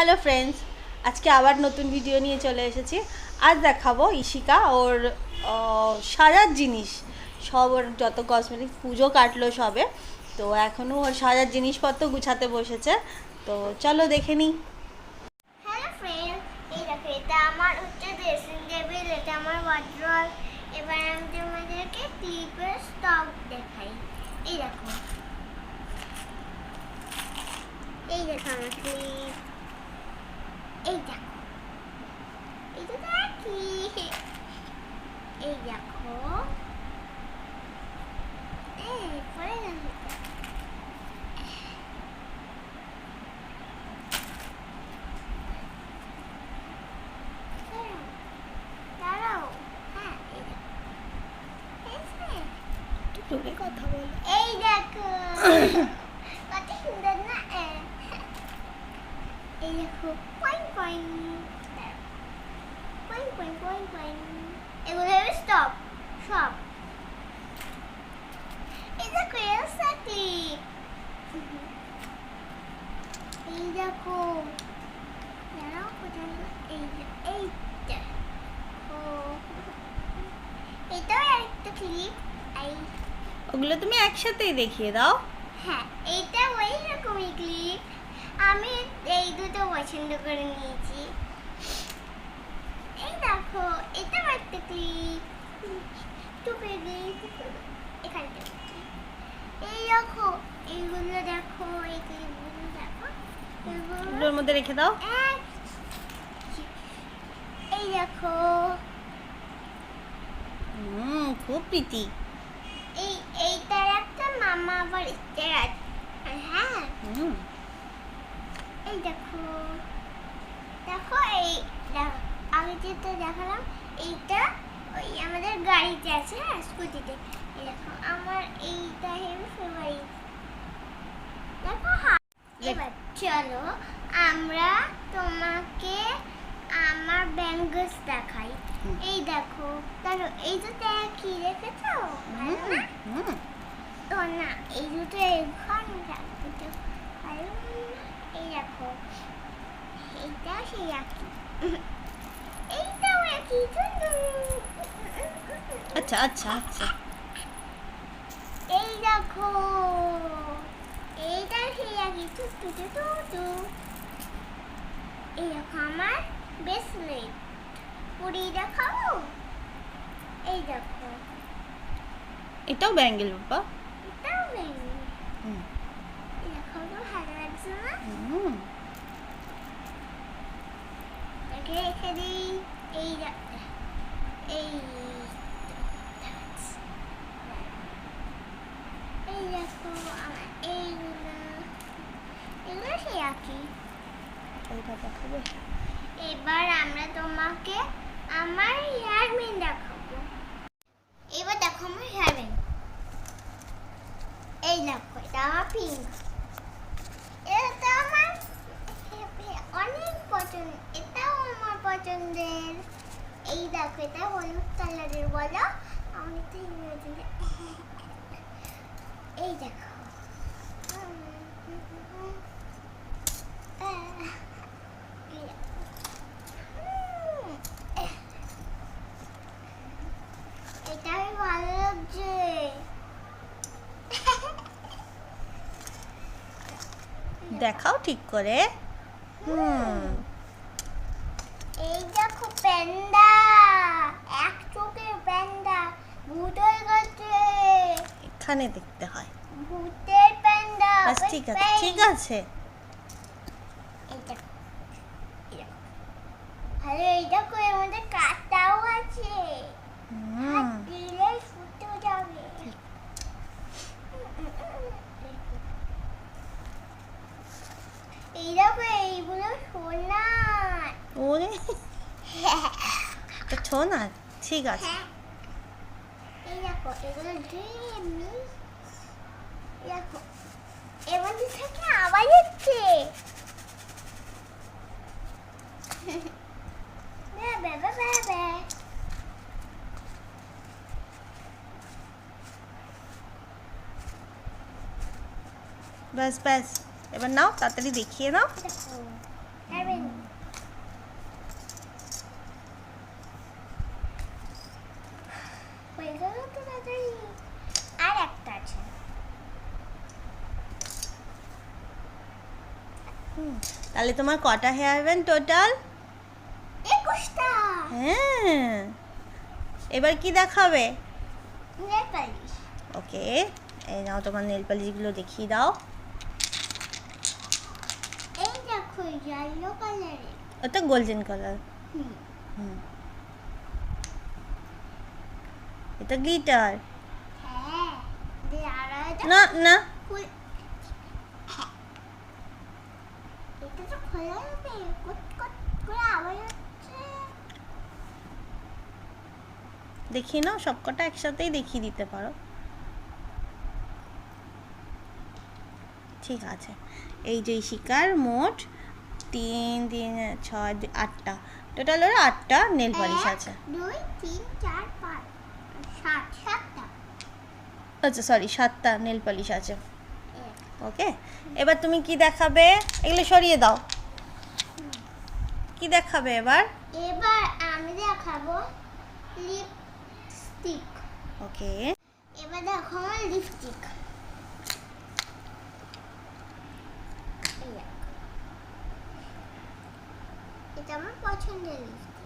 Hello friends, আজকে আবার নতুন ভিডিও নিয়ে চলে এসেছি। আজ দেখাবো ইশিকা ওর সাজার জিনিস, সব ওর যত কসমেটিক্স, পুজো কাটলো সবে, তো এখনও ওর সাজার জিনিসপত্র গুছাতে বসেছে। তো চলো দেখে নিই। হ্যালো ফ্রেন্ড, এই দেখো এটা আমার হচ্ছে ড্রেসিং টেবিল, এটা আমার ওয়ার্ড্রব। এবার আমি তোমাদেরকে ক্লিপের স্টক দেখাই। এই দেখো, এই দেখো আমার ক্লিপ। এই দেখো, এই তো দেখি। এই দেখো, এই পরে দেখো। দাঁড়াও, হ্যাঁ এই দেখো, জোরে কথা বলো। এই দেখো কত সুন্দর না। এই দেখো, point point point point point point, এগুলো হবে স্টপ সব। এই দেখো এলসা ক্লিপ। এই দেখো, দাঁড়াও কোথায়, এই এই দেখো, এটাও একটা ক্লিপ। এই ওগুলো তুমি একসাথেই দেখিয়ে দাও। হ্যাঁ, এইটা ওই রকমই ক্লিপ। আমি এই দুটো পছন্দ করে নিয়েছি। এই দেখো, এটা একটা ক্লিপ। টুপে দিই এখানটা। এই দেখো, এইগুলো দেখো, এই ক্লিপগুলো দেখো, ওগুলোর মধ্যে রেখে দাও। এক। এই দেখো, খুব প্রীতি। এইটার একটা মামা আবার এটার আছে। হ্যাঁ, এই দেখো, দেখো এই দেখো, আগে যেটা দেখালাম এইটা ওই আমাদের গাড়িতে আছে, হ্যাঁ স্কুটিতে। এই দেখো আমার এইটা হেভি ফেভারিট। দেখো এবার চলো আমরা তোমাকে আমার ব্যাঙ্গলস দেখাই। এই দেখো, দেখো এই দুটো কি রেখেছো, ভালো না? তো না, এই দুটো এখানে রাখবো তো ভালো না? এই দেখো, এইটা সেই একই, এইটাও একই। আচ্ছা আচ্ছা আচ্ছা। এই দেখো, এইটা সেই একই। টু এই দেখো আমার ব্রেসলেট, পরিয়ে দেখাবো। এই দেখো, এটাও ব্যাঙ্গেল বাবা। এটাও ব্যাঙ্গেল। এই দেখো, তো ভালো লাগছে না? এটাকে রেখে দিই। এই এই এই দেখো আমার এইগুলো, এগুলো সেই একই। এটা দেখাবে। এবার আমরা তোমাকে আমার হেয়ার ব্যান্ড দেখাবো। এবার দেখো আমার হেয়ার ব্যান্ড। এই দেখো, এটা আমার পিঙ্ক, এটা আমার অনেক পছন্দ, এটাও আমার পছন্দের। এই দেখো, এটা হলুদ কালারের, বলো আমি তো ইংরেজিতে। এই দেখো, এটা আমি ভালো লাগছে। দেখাও ঠিক করে। এই দেখো প্যান্ডা, এক চোখের প্যান্ডা, ভূত হয়ে গেছে। এখানে দেখতে হয়। ভূতের প্যান্ডা। আচ্ছা ঠিক আছে ঠিক আছে। এই দেখো, আরে এই দেখো, এর মধ্যে কাঁটাও আছে, হাত দিলে ফুটে যাবে। এই দেখো, এইগুলো সোনার। ওরে ছো না, ঠিক আছে। হ্যাঁ, এই দেখো, এগুলো ড্রিমি। দেখো, এর মধ্যে থেকে আওয়াজ হচ্ছে। বে বে বে বে। ব্যাস ব্যাস, এবার নাও তাড়াতাড়ি দেখিয়ে নাও। দেখো, পারবেন হয়ে গেল তো তাড়াতাড়ি আর একটা আছে তাহলে তোমার কটা হেয়ার ব্যান্ড টোটাল? 21টা হ্যাঁ, এবার কি দেখাবে? নেল পালিশ ওকে, এই নাও তোমার নেল পালিশগুলো দেখিয়ে দাও। এই দেখো ইয়েলো কালারের ওটা গোল্ডেন কালার। হুম এটা গ্লিটার। হ্যাঁ দে আর এটা না না, ফুল এটা তো খোলা যাবে কট কট করে আওয়াজ হচ্ছে দেখিয়ে নাও, সবকটা একসাথেই দেখিয়ে দিতে পারো। ঠিক আছে, এই যে শিকার মোট 3 3 6 8টা, টোটাল ওর 8টা নেল পালিশ আছে। 2 3 4 5 7টা আচ্ছা সরি, 7টা নেল পালিশ আছে। ওকে, এবার তুমি কি দেখাবে? এগুলো সরিয়ে দাও। কি দেখাবে এবার? এবার আমি দেখাবো লিপস্টিক ওকে, এবার দেখো আমার লিপস্টিক এটা আমার পছন্দের লিপস্টিক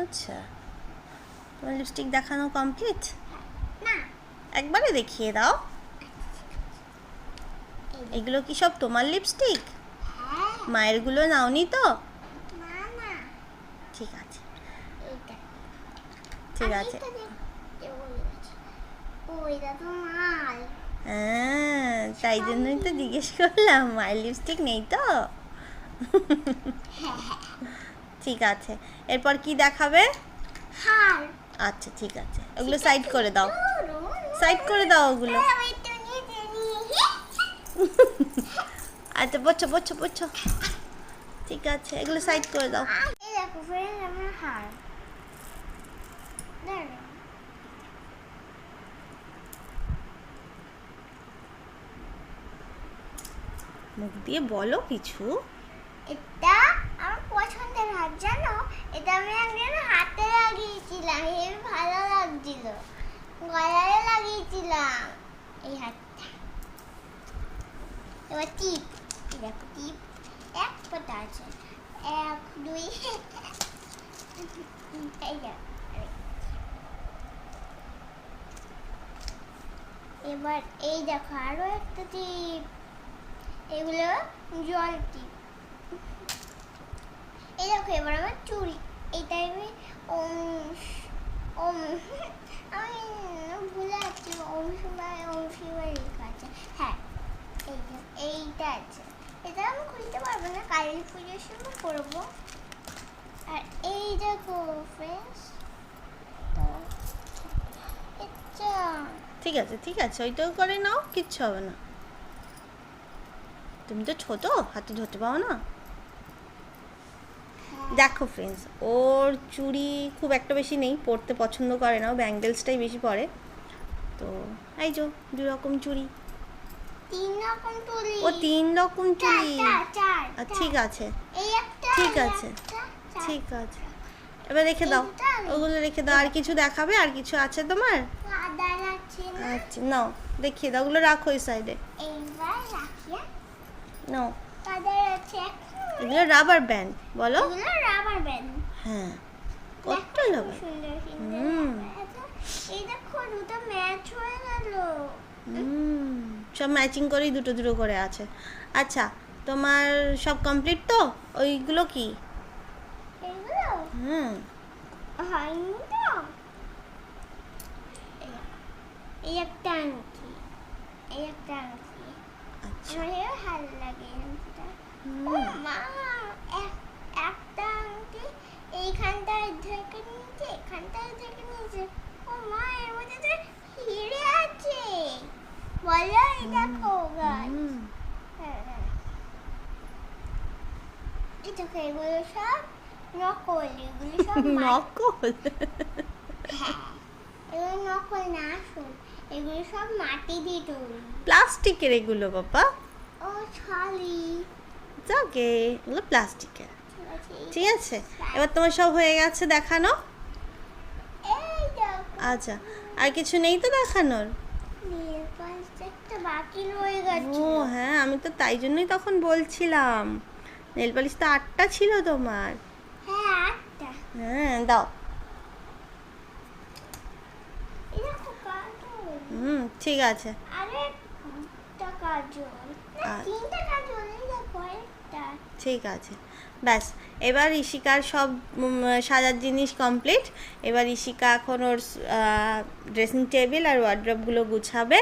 আচ্ছা, তোমার লিপস্টিক দেখানো কমপ্লিট? না একবারে দেখিয়ে দাও। এগুলো কি সব তোমার লিপস্টিক? হ্যাঁ মায়েরগুলো নাওনি তো? না না ঠিক আছে, এইটা ঠিক আছে। ও এটা তো মাল হ্যাঁ, তাই জন্যই তো জিজ্ঞেস করলাম, মায়ের লিপস্টিক নেই তো? ঠিক আছে, এরপর কি দেখাবে? হার আচ্ছা ঠিক আছে, ওগুলো সাইড করে দাও, সাইড করে দাও ওগুলো। আচ্ছা বচ্চো বচ্চো বচ্চো, ঠিক আছে, এগুলো সাইড করে দাও। এই দেখো ফ্রেন্ড আমার হার দাঁড়াও মুখ দিয়ে বলো কিছু। এটা আমার পছন্দের হার জানো এটা আমি একদিন হাতে লাগিয়েছিলাম হেবি ভালো লাগছিল গলায় লাগিয়েছিলাম এই হাতটা এবার টিপ এই দেখো টিপ এক ফোঁটা আছে 1 2 এই দেখো এবার এই দেখো আরো একটা টিপ এগুলো জল টিপ এই দেখো এবার আমার চুড়ি এইটা আমি ওম আমি ভুলে যাচ্ছি ওম শিবাই লেখা আছে হ্যাঁ এই যে এইটা আছে এটা আমি খুলতে পারবো না কালী পুজোর সময় করবো আর এই দেখো ফ্রেন্ডস তো আচ্ছা ঠিক আছে ঠিক আছে, ওইটাও করে নাও, কিচ্ছু হবে না। তুমি তো ছোট, হাতে ধরতে পাও না। দেখো ফ্রেন্ডস, ওর চুড়ি খুব একটা বেশি নেই, পরতে পছন্দ করে না, ও ব্যাঙ্গেলসটাই বেশি পরে। তো এই যে 2 রকম চুড়ি, 3 রকম চুড়ি ও 3 রকম চুড়ি। চার ঠিক আছে এই একটা ঠিক এই আছে একটা, চার। ঠিক আছে, এবার রেখে দাও, এই দুটো আমি- ওগুলো রেখে দাও। আর কিছু দেখাবে? আর কিছু আছে তোমার? আদার আছে না আচ্ছা নাও, দেখিয়ে দাও, ওগুলো রাখো এই সাইডে। এইবার রাখিয়া নাও, আদার আছে এগুলো রাবার ব্যান্ড বলো। এগুলো রাবার ব্যান্ড হ্যাঁ, কত রাবার। সুন্দর সুন্দর হুম। এই দেখো দুটো ম্যাচ হয়ে গেল সব ম্যাচিং করেই দুটো দুটো করে আছে। আচ্ছা, তোমার সব কমপ্লিট তো? ওইগুলো কি? এগুলো হুম, হয়নি তো এই একটা আংটি এই একটা আংটি আচ্ছা। আমার ভালো লাগে আংটিটা ও মা একটা আংটি এইখানটায় ঢেকে নিয়েছে এখানটায় ঢেকে নিয়েছে ও মা এর মধ্যে তো হিরে আছে বলো এই দেখো গাছ হুম, এই দেখো এগুলো সব নকল এগুলো সব নকল। হ্যাঁ এগুলো নকল না আসল এগুলো সব মাটি দিয়ে তৈরি প্লাস্টিকের এগুলো বাবা। ও ছলি ওকে, এগুলো প্লাস্টিকের। ঠিক আছে, এবার তোমার সব হয়ে গেছে দেখানো। এই দেখো আচ্ছা, আর কিছু নেই তো দেখানোর? নেল পালিশটা একটা বাকি রয়ে গেছে। ও হ্যাঁ, আমি তো তাই জন্যই তখন বলছিলাম, নেল পালিশ তো 8টা ছিল তোমার। হ্যাঁ আটটা। হ্যাঁ দাও। এই দেখো কাজল। ঠিক আছে। আরে একটা কাজল না, আর- তিনটা কাজল। এই দেখো একটা। ঠিক আছে, ব্যাস এবার ঈশিকার সব সাজার জিনিস কমপ্লিট। এবার ঈশিকা এখন ওর ড্রেসিং টেবিল আর ওয়ার্ড্রবগুলো গুছাবে।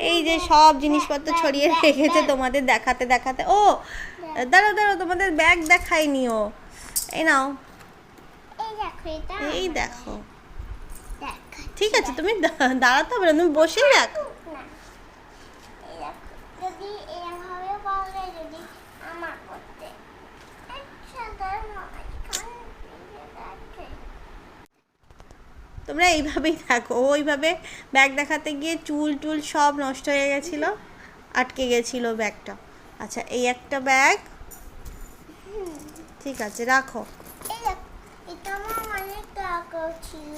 এই যে সব জিনিসপত্র ছড়িয়ে রেখেছে তোমাদের দেখাতে দেখাতে। ও দাঁড়াও দাঁড়াও, তোমাদের ব্যাগ দেখাইনিও। এই নাও, এই দেখো এটা এই আমার দেখো। ব্যাগ। দেখাচ্ছি, ঠিক আছে, তুমি দাঁড়াতে হবে না, তুমি বসেই দেখো। না এই দেখো, যদি এভাবে বলে, যদি আমার করতে সাধারণ তোমরা এইভাবেই দেখো, ওইভাবে ব্যাগ দেখাতে গিয়ে চুল টুল সব নষ্ট হয়ে গেছিল, আটকে গেছিল ব্যাগটা। আচ্ছা, এই একটা ব্যাগ, ঠিক আছে রাখো। এই দেখো, এটা আমার অনেক টাকা ছিল,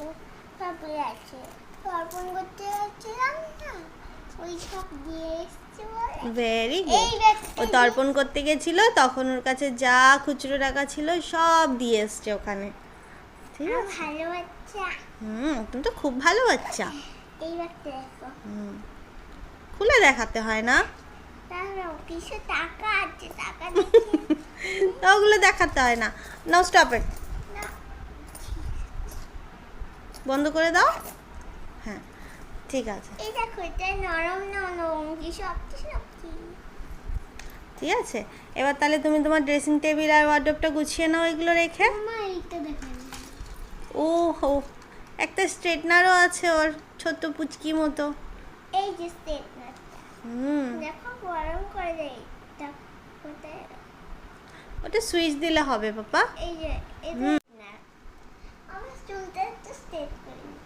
তারপরে আছে তর্পণ করতে যাচ্ছিলাম না, ওই সব দিয়ে এসছি বলে। ভেরি এই গুড। ব্যাগটা ও তর্পণ করতে গেছিল, তখন ওর কাছে যা খুচরো টাকা ছিল সব দিয়ে এসছে ওখানে। ঠিক আমার আছে। ভালো বাচ্চা। তুমি তো খুব ভালো বাচ্চা। এই ব্যাগটা দেখো, খুলে দেখাতে হয় না, তাহলে কিছু টাকা আছে, টাকা দেখে ওগুলো দেখাতে হয় না। নাও স্টপ ইট, না। বন্ধ করে দাও। হ্যাঁ ঠিক আছে, এই দেখো, এটা নরম নরম কি শক্তি শক্তি। ঠিক আছে। এবার তাহলে তুমি তোমার ড্রেসিং টেবিল আর ওয়ার্ডরোবটা গুছিয়ে নাও এগুলো রেখে। আমার এইটা দেখান। ও হো, একটা স্ট্রেটনারও আছে ওর, ছোট্ট পুচকি মতো। এই যে স্টেটনারটা দেখো, গরম করে দেয়। এটা কোথায়? ওটা সুইচ দিলে হবে পাপা। এই যে এটা না, আমার চুলটা একটু স্ট্রেট করে নিই।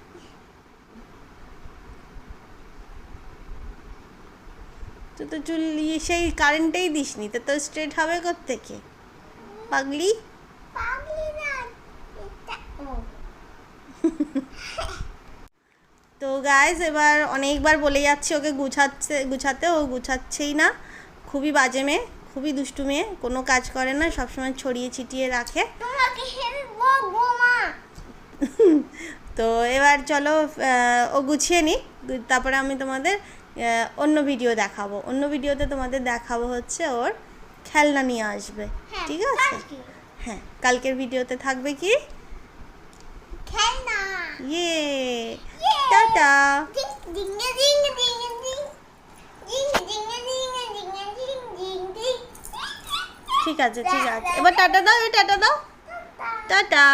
তো তো চুল সেই কারেন্টেই দিসনি, তো তোর স্ট্রেট হবে কোত্থেকে পাগলি? পাগলি না, এটা ও তো গাইজ, এবার অনেকবার বলে যাচ্ছে ওকে গুছাতে, ও গুছাচ্ছেই না। খুবই বাজে মেয়ে, খুবই দুষ্টু মেয়ে, কোনো কাজ করে না, সবসময় ছড়িয়ে ছিটিয়ে রাখে। তোমাকে হেভি বকবো মা। তো এবার চলো ও গুছিয়ে নিক, তারপরে আমি তোমাদের অন্য ভিডিও দেখাবো। অন্য ভিডিওতে তোমাদের দেখাবো হচ্ছে ওর খেলনা নিয়ে আসবে, হ্যাঁ, ঠিক আছে? কালকে। হ্যাঁ, কালকের ভিডিওতে থাকবে কি খেলনা। ইয়ে, tata. Ding ding ding ding ding ding ding ding ding ding ding ding. ঠিক আছে ঠিক আছে, এবার টাটা দাও, টাটা দাও, টাটা।